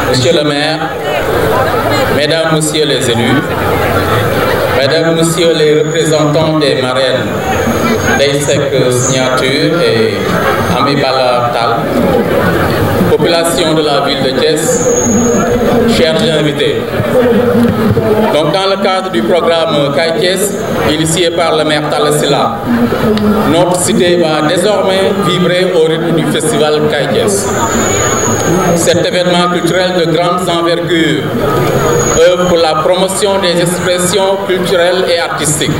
Monsieur le maire, mesdames, messieurs les élus, mesdames, messieurs les représentants des marraines Ndeye Seck Signature et Amy Bala Tall, population de la ville de Thiès, chers invités. Donc, dans le cadre du programme Kaay Thiès, initié par le maire Talla Sylla, notre cité va désormais vibrer au rythme du festival Kaay Thiès. Cet événement culturel de grande envergure œuvre pour la promotion des expressions culturelles et artistiques.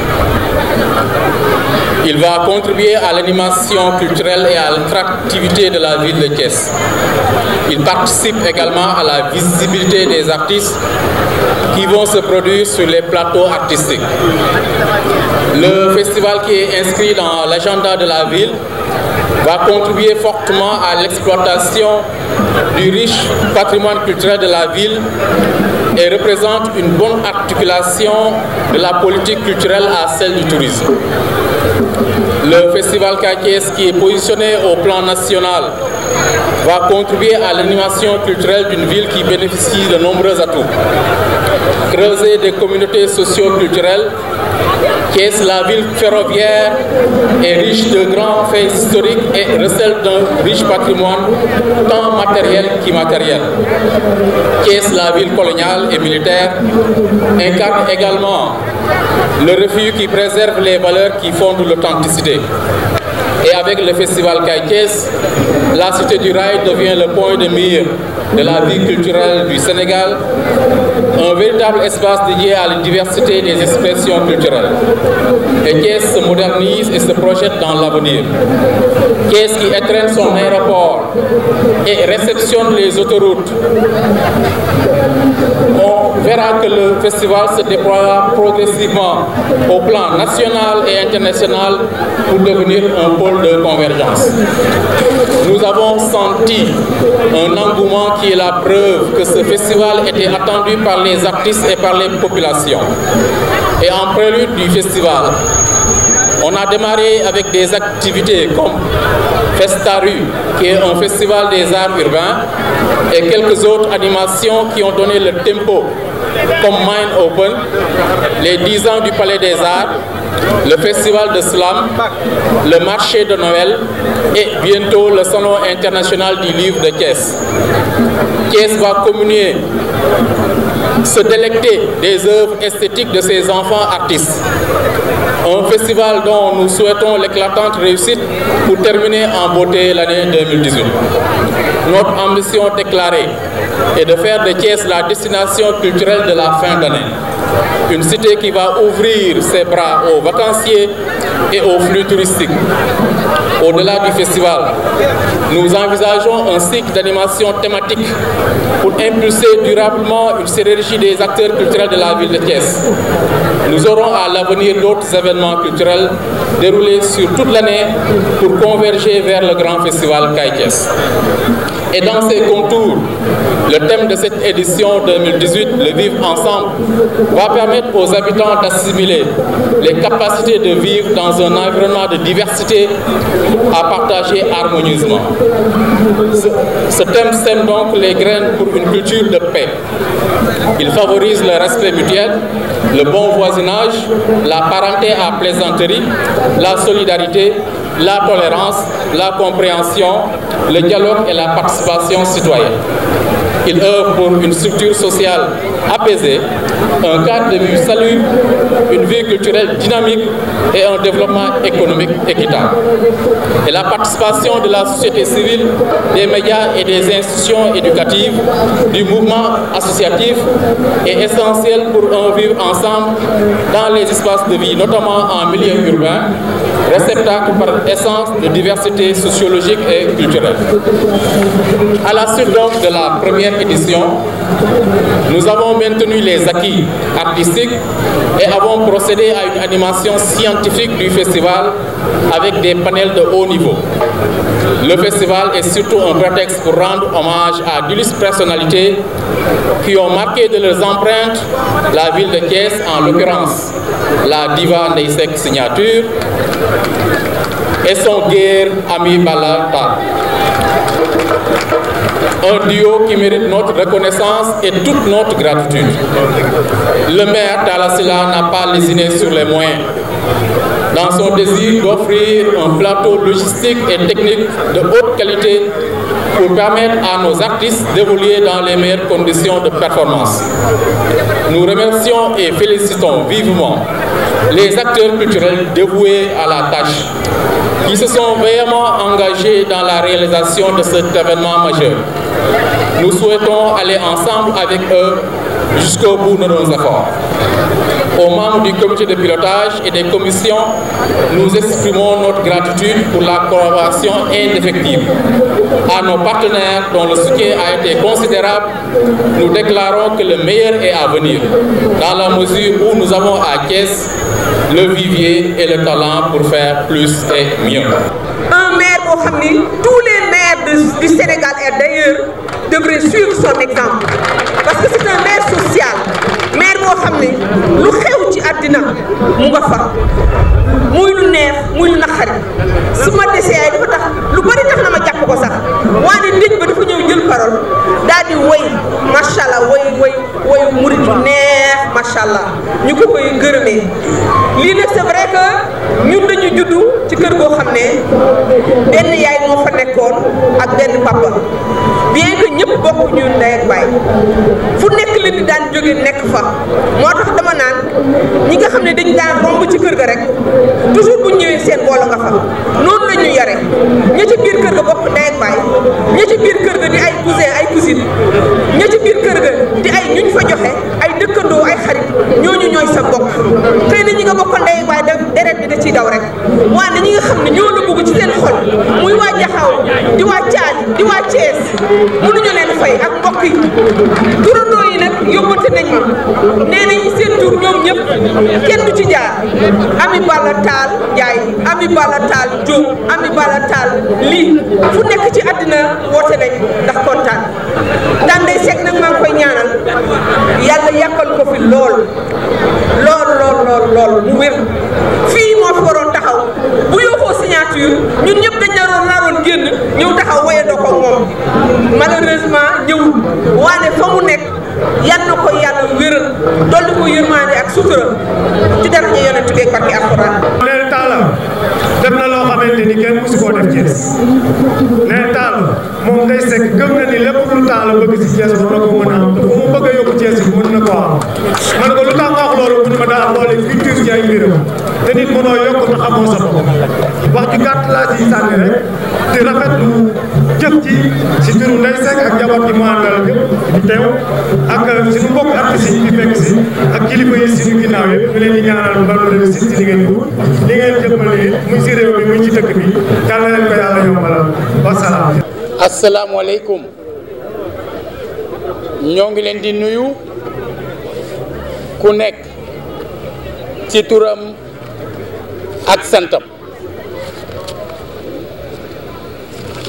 Il va contribuer à l'animation culturelle et à l'attractivité de la ville de Thiès. Il participe également à la visibilité des artistes qui vont se produire sur les plateaux artistiques. Le festival qui est inscrit dans l'agenda de la ville va contribuer fortement à l'exploitation du riche patrimoine culturel de la ville et représente une bonne articulation de la politique culturelle à celle du tourisme. Le festival Kaay Thiès, qui est positionné au plan national, va contribuer à l'animation culturelle d'une ville qui bénéficie de nombreux atouts. Creuser des communautés socio-culturelles, Thiès, la ville ferroviaire, est riche de grands faits historiques et recèle d'un riche patrimoine, tant matériel qu'immatériel. Thiès, la ville coloniale et militaire, incarne également le refuge qui préserve les valeurs qui fondent l'authenticité. Et avec le festival Kaay Thiès, la Cité du Rail devient le point de mire de la vie culturelle du Sénégal, un véritable espace dédié à la diversité des expressions culturelles. Et Thiès se modernise et se projette dans l'avenir. Thiès qui étraîne son aéroport et réceptionne les autoroutes. On verra que le festival se déploie progressivement au plan national et international pour devenir un pôle de convergence. Nous avons senti un engouement qui est la preuve que ce festival était attendu par les artistes et par les populations. Et en prélude du festival, on a démarré avec des activités comme Festaru, qui est un festival des arts urbains, et quelques autres animations qui ont donné le tempo, comme Mind Open, les 10 ans du Palais des Arts, le festival de slam, le marché de Noël et bientôt le salon international du livre de Thiès. Thiès va communier, se délecter des œuvres esthétiques de ses enfants artistes. Un festival dont nous souhaitons l'éclatante réussite pour terminer en beauté l'année 2018. Notre ambition déclarée est de faire de Thiès la destination culturelle de la fin d'année. Une cité qui va ouvrir ses bras aux vacanciers et aux flux touristiques. Au-delà du festival, nous envisageons un cycle d'animation thématique pour impulser durablement une synergie des acteurs culturels de la ville de Thiès. Nous aurons à l'avenir d'autres événements culturels déroulés sur toute l'année pour converger vers le grand festival Kaay Thiès. Et dans ses contours, le thème de cette édition 2018, le Vivre Ensemble, va permettre aux habitants d'assimiler les capacités de vivre dans un environnement de diversité à partager harmonieusement. Ce thème sème donc les graines pour une culture de paix. Il favorise le respect mutuel, le bon voisinage, la parenté à plaisanterie, la solidarité, la tolérance, la compréhension, le dialogue et la participation citoyenne. Il œuvre pour une structure sociale apaisée, un cadre de vie salubre, une vie culturelle dynamique et un développement économique équitable. Et la participation de la société civile, des médias et des institutions éducatives, du mouvement associatif est essentielle pour un vivre ensemble dans les espaces de vie, notamment en milieu urbain, réceptacle par essence de diversité sociologique et culturelle. À la suite donc de la première édition, nous avons maintenu les acquis artistiques et avons procédé à une animation scientifique du festival avec des panels de haut niveau. Le festival est surtout un prétexte pour rendre hommage à d'illustres personnalités qui ont marqué de leurs empreintes la ville de Thiès, en l'occurrence la diva Ndeye Seck Signature et son guerre Amy Bala Tall. Un duo qui mérite notre reconnaissance et toute notre gratitude. Le maire Talla Sylla n'a pas lésiné sur les moyens dans son désir d'offrir un plateau logistique et technique de haute qualité pour permettre à nos artistes d'évoluer dans les meilleures conditions de performance. Nous remercions et félicitons vivement les acteurs culturels dévoués à la tâche, qui se sont vraiment engagés dans la réalisation de cet événement majeur. Nous souhaitons aller ensemble avec eux jusqu'au bout de nos efforts. Aux membres du comité de pilotage et des commissions, nous exprimons notre gratitude pour la collaboration indéfectible. À nos partenaires dont le soutien a été considérable, nous déclarons que le meilleur est à venir, dans la mesure où nous avons à Thiès le vivier et le talent pour faire plus et mieux. Un maire boo xam ni tous les maires du Sénégal et d'ailleurs devraient suivre son exemple parce que c'est un maire social, maire boo xam ni lu xew ci àddina mu nga fa muy lu neex muy lu naqari su ma desee ay dafa tax lu bari tax na ma jàpp ko sax waaye nit ba dafa ñëw jël parole daal di woy macha allah woyu murit bu neex macha allah ñu ko koy gërëmee. lii nag c'est vrai que ñun dañu juddu ci kër goo xam ne benn yaay moo fa nekkoon ak benn papa bien que ñëpp bokk ñu ndey ak baay fu nekk li di daan jóge nekk fa moo tax dama naan ñi nga xam ne dañ daan romb ci kër ga rek toujours bu ñëwee seen boolo nga fa noonu la ñu yare ña ci biir kër ga bokk ndey ak baay ña ci biir kër ga di ay cousin ay cousine ña ci biir kër ga di ay ñuñ fa joxe ay dëkkandoo ay xarit ñooñu ñooy sa bokk xëy na ñi nga bokk ndey ak baay deret bi da ciy daw rek waaye ñi nga xam ne ñoo la bëgg ci seen xol muy waa Jaxaaw di waa Caali di waa Thiès mënuñu leen fay ak mbokk yi turandoo yi nag yóbbante nañ ma nee nañ seen tur ñoom ñëpp kenn du ci jaar Ami Balla Taal Njaay Ami Balla Taal Jóob Ami Balla Taal lii fu nekk ci àddina woote nañ ndax kontaan Tànday Seck nag maa ngi koy ñaanal yàlla yàkkal ko fi lool mu wér fii moo fi waroon taxaw bu yóbboo signature ñun ñëpp dañ naroon génn ñëw taxaw wayandoo ko moom malheureusement ñëwul waane fa mu nekk yal na ko yàlla wéral dolli ko yërmaande ak sutura ci dara ñu yonent bi barke alxuraan. Neel Talla def na loo xamante ni kenn musu koo def Thiès Neel Talla moom day sekk gëm na ni lépp lu Talla bëgg si Thiès war na ko mën a am te fu mu bëgg a yóbbu Thiès bi mën na koo am man ko lu tax nga wax loolu mu ma daa boole culture ci ay mbiram te nit mënoo yokk te xamoo sa bopp wax ju gàtt laa ci sànni rek di rafetlu jëf ci si turu Ndeye Seck ak njaboot gi mu àndal yëpp di teew ak suñu mbokk artistes yi di fekk si ak kilifa yi suñu ginnaaw yëpp ñu leen di ñaanal mbalu réussite ci li ngeen wut li ngeen jëppale muy si réew mi muy ci dëkk bi yàlla leen ko yàlla yombalal wasalaam. asalaamaaleykum ñoo ngi leen di nuyu ku nekk ci turam ak santam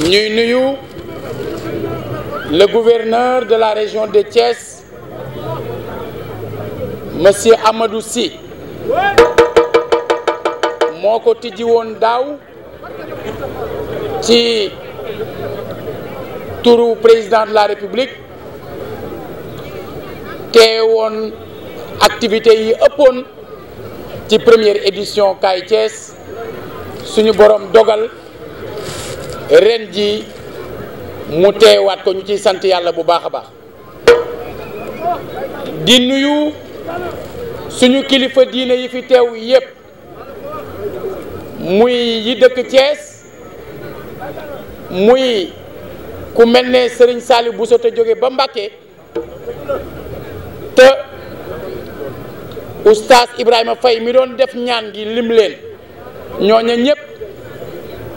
ñuy nuyu le gouverneur de la région de Thiès monsieur Amadou Sy moo ko tijji woon daaw ci turu président de la République teewoon activités yi ëppoon ci première édition Kaay Thiès suñu borom dogal ren ji mu teewaat ko ñu ciy sant yàlla bu baax a baax di nuyu suñu kilifa diine yi fi teew yépp muy yi dëkk Thiès muy ku mel ne Serigne Saliou Bousso te jóge ba Mbacké te oustaz Ibrahima Faye mi doon def ñaan gi lim leen ñooña ñëpp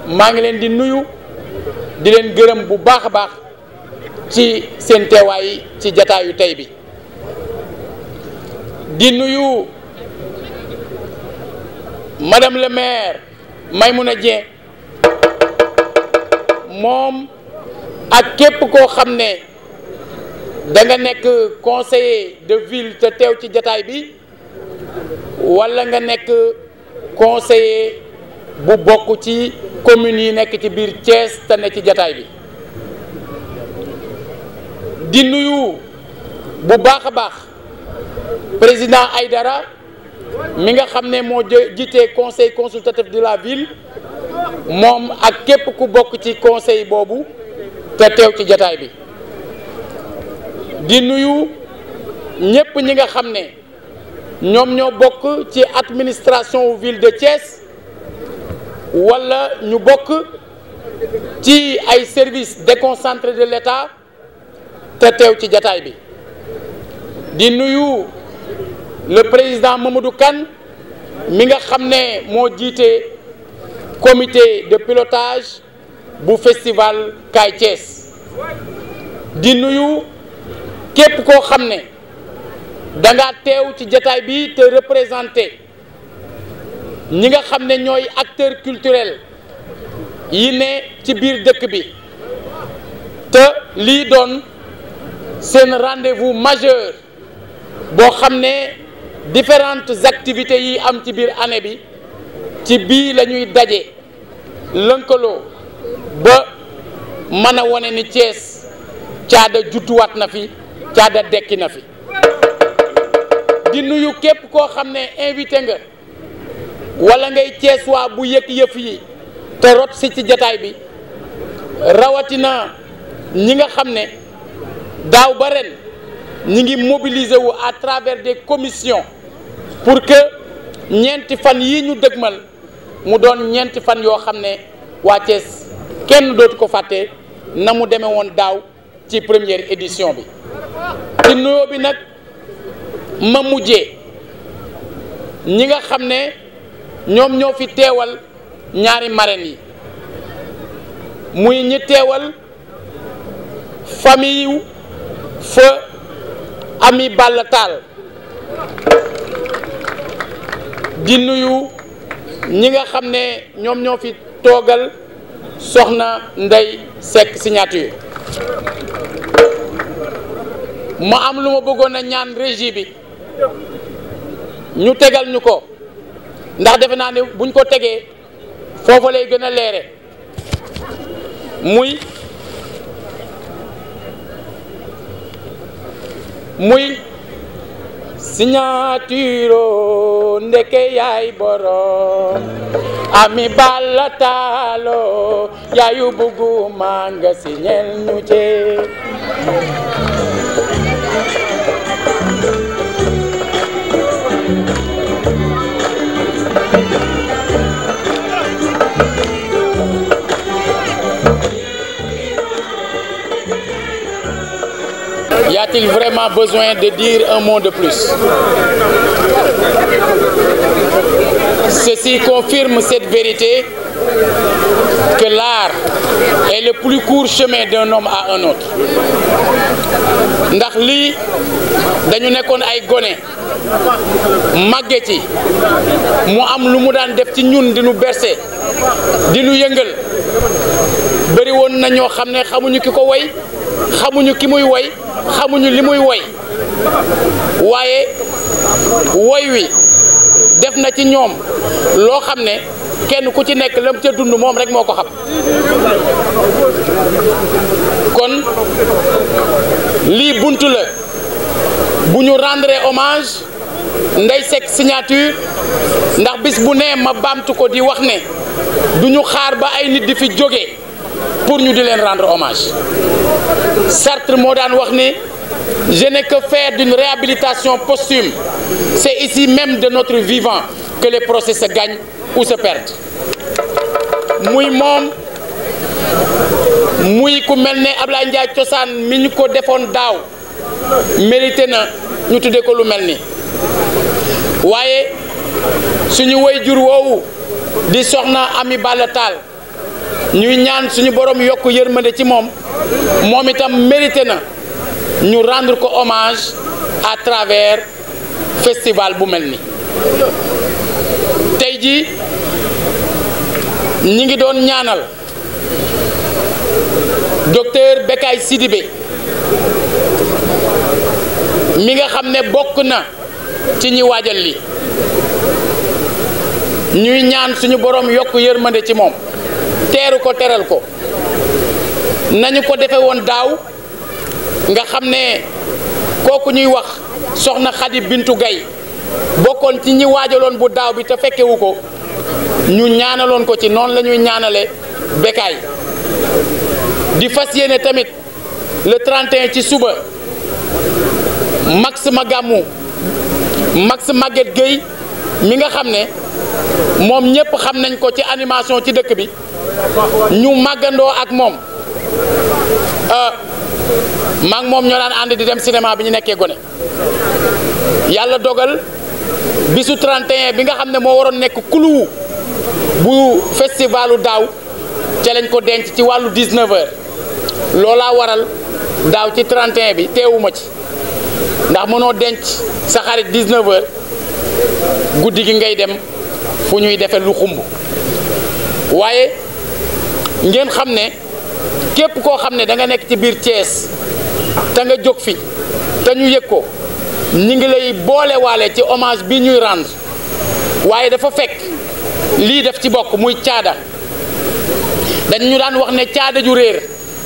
maa ngi leen di nuyu di leen gërëm bu baax a baax ci seen teewaay ci jataayu tey bi di nuyu madame le maire Maymouna Dieng moom ak képp koo xam ne da nga nekk conseiller de ville te teew ci jataay bi walla nga nekk conseiller bu bokk ci communes yi nekk ci biir Thiès te ne ci jataay bi di nuyu bu baax a baax président Aïdara mi nga xam ne moo jiite conseil consultatif de la ville moom ak képp ku bokk ci conseil boobu te teew ci jataay bi di nuyu ñépp ñi nga xam ne ñoom ñoo bokk ci administration ville de Thiès wala ñu bokk ci ay services déconcentrés de l'État te teew ci jataay bi di nuyu le président Mamadou Kane mi nga xam ne moo jiite comité de pilotage bu festival Kaay Thiès di nuyu képp koo xam ne da nga teew ci jataay bi te représenté ñi nga xam ne ñooy acteurs culturels yi ne ci biir dëkk bi te lii doon seen rendez-vous majeur boo xam ne différentes activités yi am ci biir année bi ci bii la ñuy daje lënkaloo ba mën a wane ni Thiès caada judduwaat na fi caada dekki na fi di nuyu képp koo xam ne invité nga wala ngay Thiès waa bu yëg yëf yi te rot si ci jataay bi rawatina ñi nga xam ne daaw ba ren ñi ngi mobiliser wu à travers des commissions pour que ñeenti fan yi ñu dëgmal mu doon ñeenti fan yoo xam ne waa Thiès kenn dootu ko fàtte na mu demee woon daaw ci première édition bi ci nuyoo bi nag ma mujjee ñi nga xam ne ñoom ñoo fi teewal ñaari marraines yi muy ñi teewal famille yu fa Ami Balla Tall di nuyu ñi nga xam ne ñoom ñoo fi toogal soxna Ndey Seck Signature ma am lu ma bëggoon a ñaan régie bi ñu tegal ñu ko ndax defe naa ne buñ ko tegee foofu lay gën a leere muy signature ndeke yaay borom Ami Balla Tall yaayu bëgguma nga signel ñu ci Y a-t-il vraiment besoin de dire un mot de plus? Ceci confirme cette vérité que l'art est le plus court chemin d'un homme à un autre. ndax lii dañu nekkoon ay gone màgge ci mu am lu mu daan def ci ñun di nu berse di nu yëngal bëri woon na ñoo xam ne xamuñu ki ko woy xamuñu ki muy woy xamuñu li muy woy waaye woy wi def na ci ñoom loo xam ne kenn ku ci nekk lam ca dund moom rek moo ko xam kon lii buntu la bu ñu rendre hommage Ndeye Seck Signature ndax bis bu ne ma baamtu ko di wax ne du ñu xaar ba ay nit di fi jóge pour ñu di leen rendre hommage Sartre moo daan wax ne je n'ai que faire d'une réhabilitation posthume c'est ici même de notre vivant que les procès se gagnent ou se perdent muy moom muy ku mel ne Ablaye Ndiaye cosaan mi ñu ko defoon daaw mérité na ñu tuddee ko lu mel ni waaye suñu waajur woowu di soxna Ami Balla Tall ñuy ñaan suñu borom yokk yërmande ci moom moom itam mérité na ñu rendre ko hommage à travers festival bu mel ni tey jii ñi ngi doon ñaanal docteur Bekay Sidibé mi nga xam ne bokk na ci ñi waajal li ñuy ñaan suñu borom yokk yërmande ci moom teeru ko teral ko nañu ko defe woon daaw nga xam ne kooku ñuy wax soxna Khady Bintou Gaye bokkoon ci ñi waajaloon bu daaw bi te fekkewu ko ñu ñaanaloon ko ci noonu la ñuy ñaanale Bécaye di fas yéene tamit le 31 ci suba Max Maguette Gueye mi nga xam ne moom ñëpp xam nañ ko ci animation ci dëkk bi ñu màggandoo ak moom maak moom ñoo daan ànd di dem cinéma bi ñu nekkee gone yàlla dogal bisu 31 bi nga xam ne moo waroon nekk clou bu festivalu daaw ca lañ ko denc ci wàllu 19h loolaa waral daaw ci 31 bi teewuma ci ndax mënoo denc sa xarit 19h guddi gi ngay dem fu ñuy defe lu xumb waaye ngeen xam ne képp koo xam ne da nga nekk ci biir Thiès te nga jóg fi te ñu yëg ko ñi ngi lay boolewaale ci hommage bi ñuy rendre waaye dafa fekk lii def ci bokk muy caada dañ ñu daan wax ne caada ju réer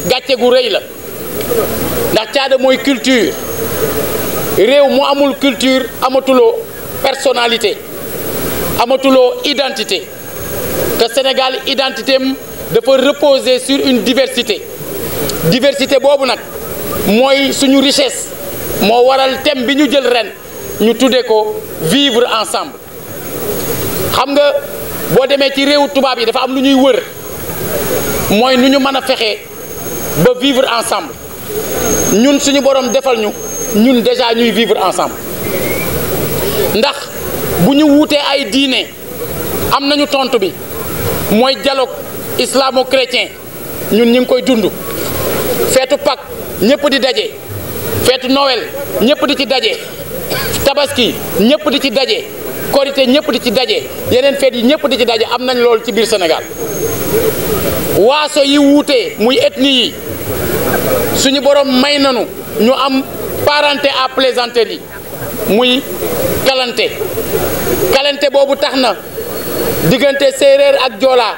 gàcce gu rëy la ndax caada mooy culture réew mu amul culture amatuloo personnalité amatuloo identité te Sénégal identité am dafa reposer sur une diversité boobu nag mooy suñu richesse moo waral thème bi ñu jël ren ñu tuddee ko vivre ensemble xam nga boo demee ci réewu tubaab yi dafa am lu ñuy wër mooy nu ñu mën a fexe ba vivre ensemble ñun suñu borom defal ñun déjà ñuy vivre ensemble ndax bu ñu wuutee ay diine am nañu tontu bi mooy dialogue islamo-chrétien ñun ñu ngi koy dund feetu Pâques ñëpp di daje feetu Noël ñëpp di ci daje tabaski ñëpp di ci daje korité ñëpp di ci daje yeneen feet yi ñëpp di ci daje am nañ loolu ci biir Sénégal waaso yi wuutee muy ethnie yi suñu borom may nanu ñu am parenté à plaisanterie muy kalante boobu tax na diggante séeréer ak joola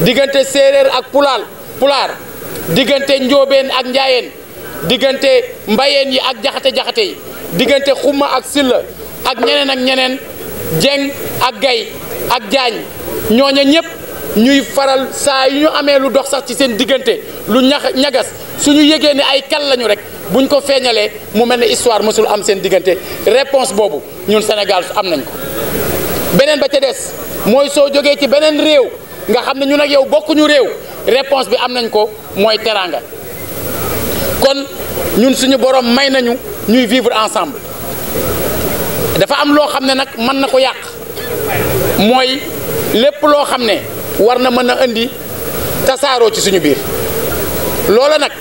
diggante séeréer ak pulaar diggante njóobeen ak njaayeen diggante mbayeen yi ak jaxate yi diggante xumma ak silla ak ñeneen jeng ak gay ak jaañ ñooña ñëpp ñuy faral saa yu ñu amee lu dox sax ci seen diggante lu ñagas suñu yëgee ne ay kal lañu rek buñ ko feeñalee mu mel ne histoire mësul am seen diggante réponse boobu ñun Sénégal am nañ ko beneen ba ca des mooy soo jógee ci beneen réew nga xam ne ñun ak yow bokkuñu réew réponse bi am nañ ko mooy teraanga kon ñun suñu borom may nañu ñuy vivre ensemble dafa am loo xam ne nag mën na ko yàq mooy lépp loo xam ne war na mën a indi tasaaroo ci suñu biir loola nag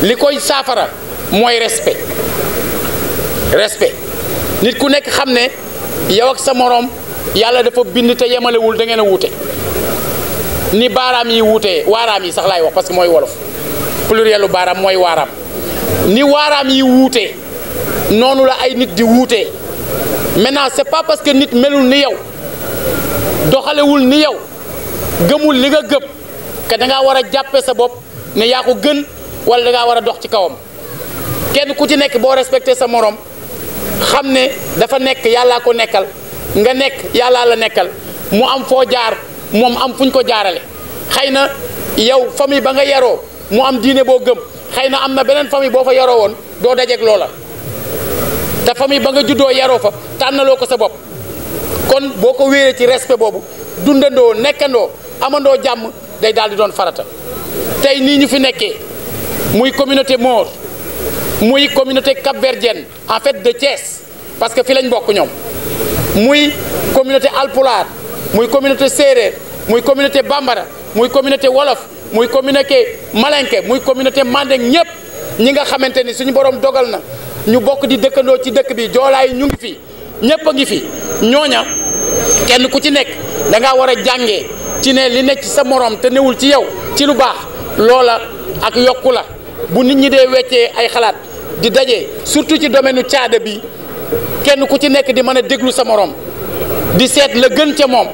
li koy saafara mooy respect nit ku nekk xam ne yow ak sa moroom yàlla dafa bind te yemalewul da ngeen a wuute ni baaraam yi wuutee waaraam yi sax laay wax parce que mooy wolof plurielu baaraam mooy waaraam ni waaraam yi wuutee noonu la ay nit di wuutee maintenant c'est pas parce que nit melul ni yow doxalewul ni yow gëmul li nga gëm que da ngaa war a jàppe sa bopp ne yaa ko gën wala da ngaa war a dox ci kawam kenn ku ci nekk boo respecté sa morom xam ne dafa nekk yàllaa ko nekkal nga nekk yàllaa la nekkal mu am foo jaar moom am fuñ ko jaarale xëy na yow famille ba nga yaroo mu am diine boo gëm xëy na am na beneen famille boo fa yaroo woon doo dajeeg loola te famille ba nga juddoo yaroo fa tànnaloo ko sa bopp kon boo ko wéeree ci respect boobu dundandoo nekkandoo amandoo jàmm day daal di doon farata tey nii ñu fi nekkee muy communauté Mor muy communauté cap-verdienne en fait de Thiès parce que fi lañ bokk ñoom muy communauté alpulaar muy communauté séeréer muy communauté bambara muy communauté wolof muy communauté malinké muy communauté mandeng ñëpp ñi nga xamante ni suñu borom dogal na ñu bokk di dëkkandoo ci dëkk bi joolaay ñu ngi fi ñëpp a ngi fi ñooña kenn ku ci nekk da ngaa war a jàngee ci ne li nekk ci sa morom te newul ci yow ci lu baax loola ak yokku la bu nit ñi dee weccee ay xalaat di daje surtout ci domaine caada bi kenn ku ci nekk di mën a déglu sa morom di seet la gën ca moom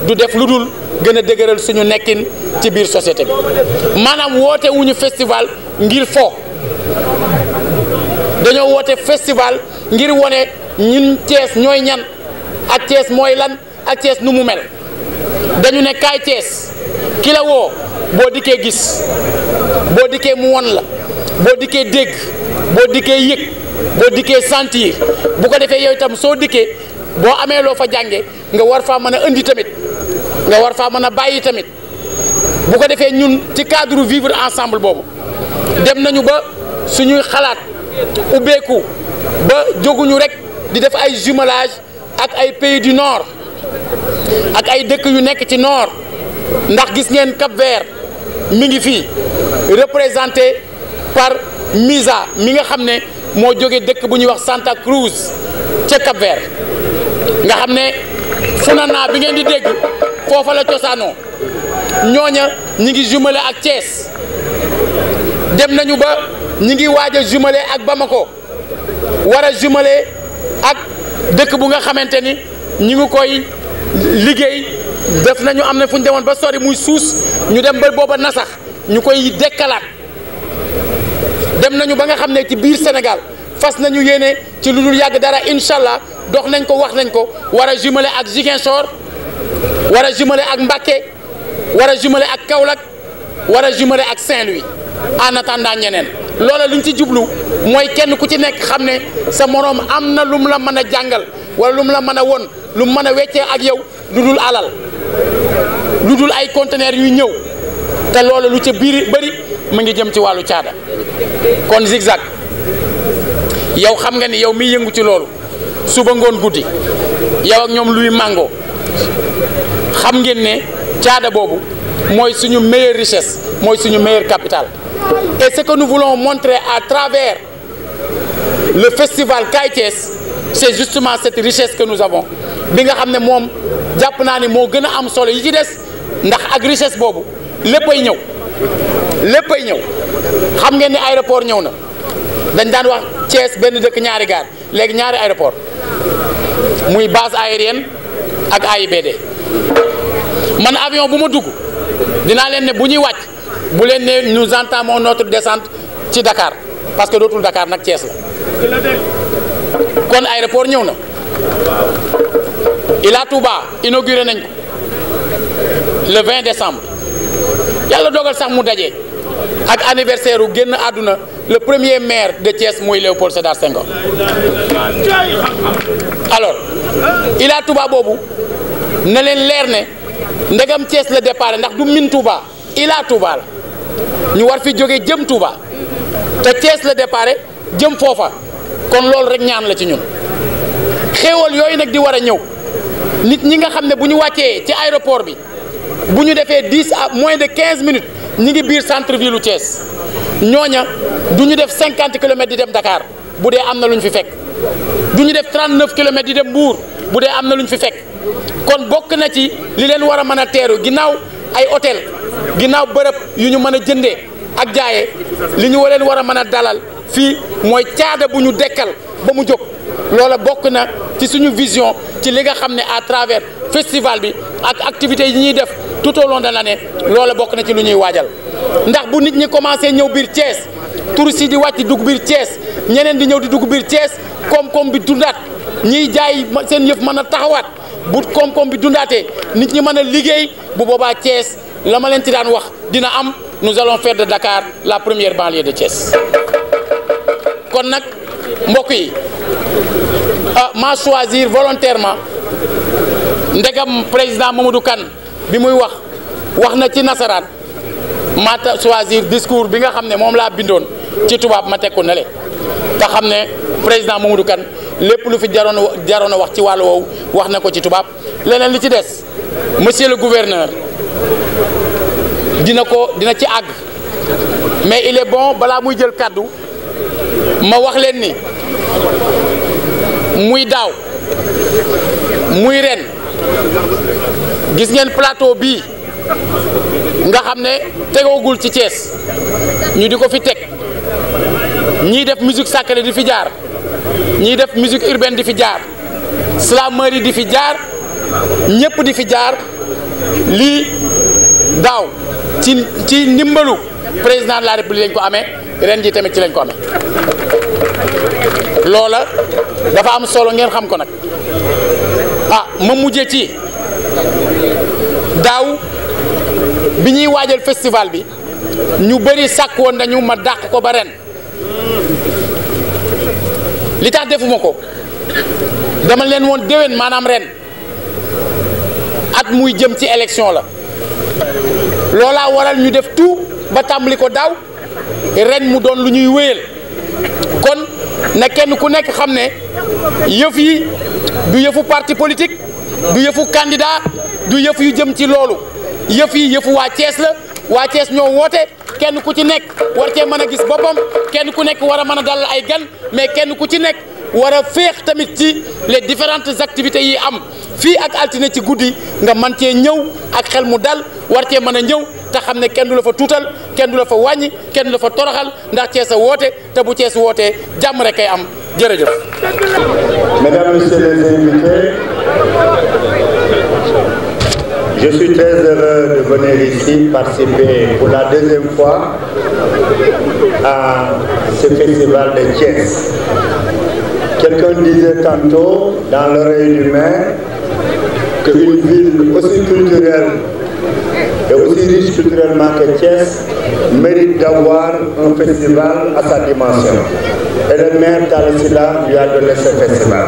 du def lu dul gën a dëgëral suñu nekkin ci biir société bi maanaam woote wuñu festival ngir fo dañoo woote festival ngir wone ñun Thiès ñooy ñan ak Thiès mooy lan ak Thiès nu mu mel dañu ne kaay Thiès ki la woo boo dikkee gis boo dikkee mu won la boo dikkee dégg boo dikkee yëg boo dikkee sentir bu ko defee yow itam soo dikkee boo amee loo fa jànge nga war faa mën a indi tamit nga war faa mën a bàyyi tamit bu ko defee ñun ci cadre vivre ensemble boobu dem nañu ba suñuy xalaat ubbeeku ba jóguñu rek di def ay jumelage ak ay pays du nord ak ay dëkk yu nekk ci nord ndax gis ngeen Cap-Vert mi ngi fii représenté par Misa mi nga xam ne moo jóge dëkk bu ñuy wax Santa Cruz ca Cap-Vert nga xam ne Funana bi ngeen di dégg foofa la cosaanoo ñooña ñi ngi jumelé ak Thiès dem nañu ba ñi ngi waaj a jumelé ak Bamako war a jumelé ak dëkk bu nga xamante ni ñi ngi koy liggéey def nañu am na fu ñu demoon ba sori muy suus ñu dem ba booba nasax ñu koy dekkalaat dem nañu ba nga xam ne ci biir Sénégal fas nañu yéene ci lu dul yàgg dara incha allah dox nañ ko wax nañ ko war a jumelé ak Ziguinchor war a jumelé ak Mbacké war a jumelé ak Kaolack war a jumelé ak Saint-Louis en attendant ñeneen loola luñ ci jublu mooy kenn ku ci nekk xam ne sa moroom am na lu mu la mën a jàngal wala lu mu la mën a won lu mu mën a weccee ak yow lu dul alal lu dul ay conteneurs yuy ñëw te loolu lu ca biir bëri mu ngi jëm ci wàllu caada kon zigzag yow xam nga ni yow miy yëngu ci loolu suba ngoon guddi yow ak ñoom luy mango xam ngeen ne caada boobu mooy suñu meilleure richesse mooy suñu meilleur capital et ce que nous voulons montrer à travers le festival Kaay Thiès c'est justement cette richesse que nous avons bi nga xam ne moom jàpp naa ni moo gën a am solo yi ci des ndax ak richesse boobu léppay ñëw xam ngeen ni aéroport ñëw na dañ daan wax Thiès benn dëkk ñaari gaar léegi ñaari aéroport muy base aérienne ak AIBD man avion bu ma dugg dinaa leen ne bu ñuy wàcc bu leen ne nous entamons notre descente ci Dakar parce que dootul Dakar nag Thiès la kon aéroport ñëw na Ila Touba inauguré nañ ko le 20 décembre yàlla dogal sax mu daje ak anniversaire u génn àdduna le premier maire de Thiès muy Léopold Sédar Senghor alors Ila Touba boobu na leen leer ne ndegam Thiès la départ ndax du min Touba Ila Touba la ñu war fi jóge jëm Touba te Thiès la départ jëm foofa kon loolu rek ñaan la ci ñun xéewal yooyu nag di war a ñëw nit ñi nga xam ne bu ñu wàccee ci aéroport bi bu ñu defee 10 à moins de 15 minutes ñi ngi biir centre ville u Thiès ñooña du ñu def 50 kilomètres di dem Dakar bu dee am na lu ñu fi fekk du ñu def 39 kilomètres di dem Mbour bu dee am na lu ñu fi fekk kon bokk na ci li leen war a mën a teeru ginnaaw ay hôtel ginnaaw bërëb yu ñu mën a jëndee ak jaayee li ñu leen war a mën a dalal fii mooy caada bu ñu dekkal ba mu jóg loola bokk na ci suñu vision ci li nga xam ne à travers festival bi ak activités yi ñuy def tout au long de l'année loola bokk na ci lu ñuy waajal ndax bu nit ñi commencé ñëw biir Thiès touristes yi di wàcc dugg biir Thiès ñeneen di ñëw di dugg biir Thiès koom-koom bi dundaat ñiy jaay seen yëf mën a taxawaat bu koom-koom bi dundaatee nit ñi mën a liggéey bu boobaa Thiès la ma leen ci daan wax dina am nous allons faire de Dakar la première banlieue de Thiès kon nag mbokk yi maa choisir volontairement ndegam président Mamadou Kane bi muy wax na ci nasaraan maa choisir discours bi nga xam ne moom laa bindoon ci tubaab ma teg ko ne le te xam ne président Mamadou Kane lépp lu fi jaroon a wax ci wàllu woowu wax na ko ci tubaab leneen li ci des monsieur le gouverneur dina ci àgg mais il est bon balaa muy jël kàddu ma wax leen ni muy daaw muy ren gis ngeen plateau bii nga xam ne tegoogul ci Thiès ñu di ko fi teg ñii def musique sacrée di fi jaar ñii def musique urbaine di fi jaar slameur yi di fi jaar ñëpp di fi jaar lii daaw ci ndimbalu président de la république lañ ko amee ren ji tamit ci lañ ko amee loola dafa am solo ngeen xam ko nag ma mujjee ci daaw bi ñuy waajal festival bi ñu bëri sàkk woon nañu ma dàq ko ba ren li tax defuma ko dama leen woon déwén maanaam ren at muy jëm ci élection la loolaa waral ñu def tout ba tàmbali ko daaw ren mu doon lu ñuy wéyal kon na kenn ku nekk xam ne yëf yi du yëfu parti politique du yëfu candidat du yëf yu jëm ci loolu yëf yi yëfu waa Thiès la waa Thiès ñoo woote kenn ku ci nekk war cee mën a gis boppam kenn ku nekk war a mën a dalal ay gan mais kenn ku ci nekk war a féex tamit ci les différentes activités yi am fii ak altine ci guddi nga mën cee ñëw ak xel mu dal war cee mën a ñëw te xam ne kenn du la fa tuutal kenn du la fa wàññi kenn du la fa toroxal ndax Thiès a woote te bu Thiès wootee jàmm rek kay am jërëjëf. Mesdames, Messieurs les invités, je suis très heureux de venir ici participer pour la deuxième fois à ce festival de Thiès. Quelqu'un disait tantôt dans l'oreille du maire qu'une ville aussi culturelle et aussi riche culturellement que Thiès mérite d'avoir un festival à sa dimension. Et le maire Talla Sylla lui a donné ce festival.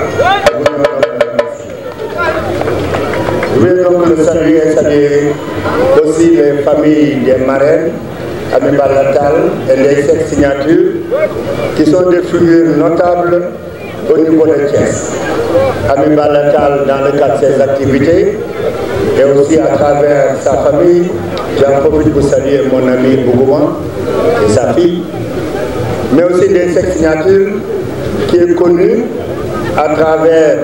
Je voulais donc le saluer et saluer aussi les familles des marraines, Ami Balla Tall et les 7 signatures, qui sont des figures notables au niveau de Thiès. Ami Balla Tall dans le cadre de ses activités et aussi à travers sa famille. J'en profite pour saluer mon ami Bougouman et sa fille, mais aussi des 7 signatures qui est connu à travers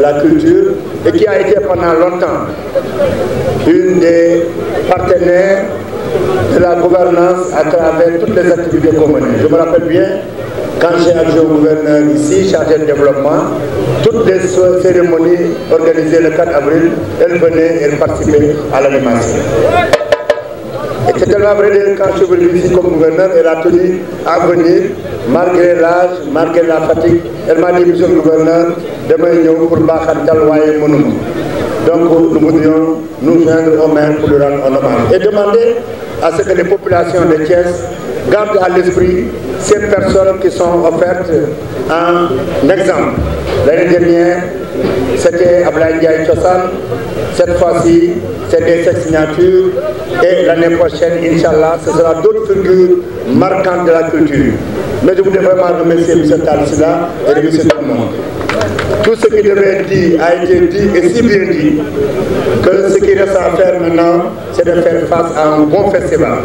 la culture et qui a été pendant longtemps une des partenaires de la gouvernance à travers toutes les activités communes. Je me rappelle bien, quand j'ai adjoint au gouverneur ici, chargé de développement, toutes les cérémonies organisées le 4 avril, elle venait et elle participait à l'animation. Et c'est tellement vrai que quand je suis venu ici comme gouverneur, elle a tenu à venir, malgré l'âge, malgré la fatigue. Elle m'a dit, monsieur le gouverneur, demain nous pour Bakhantal Waye Monoum. Donc nous voudrions nous joindre au maire pour lui rendre un hommage. Et demander à ce que les populations de Thiès gardent à l'esprit ces personnes qui sont offertes en exemple. L'année dernière, c'était Ablaye Ndiaye Thiossane. Cette fois-ci, c'est des 7 signatures. Et l'année prochaine, Inch'Allah, ce sera d'autres figures marquantes de la culture. Mais je voudrais vraiment remercier M. Talla Sylla et remercier tout le monde. Tout ce qui devait être dit a été dit et si bien dit que ce qui reste à faire maintenant, c'est de faire face à un bon festival.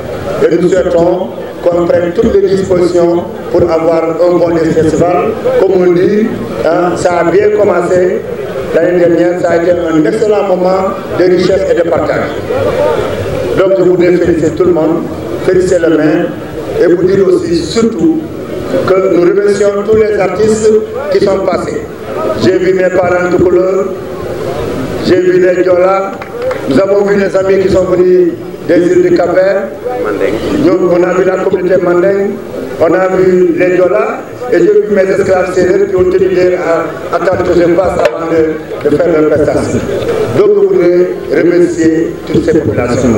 Et nous souhaitons qu'on prenne toutes les dispositions pour avoir un bon festival. Comme on dit, ça a bien commencé. L'année dernière, ça a été un excellent moment de richesse et de partage. Donc je voudrais féliciter tout le monde, féliciter le maire et vous dire aussi surtout que nous remercions tous les artistes qui sont passés. J'ai vu mes parents de couleur, j'ai vu les Diola, nous avons vu les amis qui sont venus des îles du Cap-Vert, on a vu la communauté Mandeng, on a vu les Diola, et j'ai vu mes esclaves sérieux qui ont tenu à attendre que je passe avant de faire leur prestation. Donc je voudrais remercier toutes ces populations.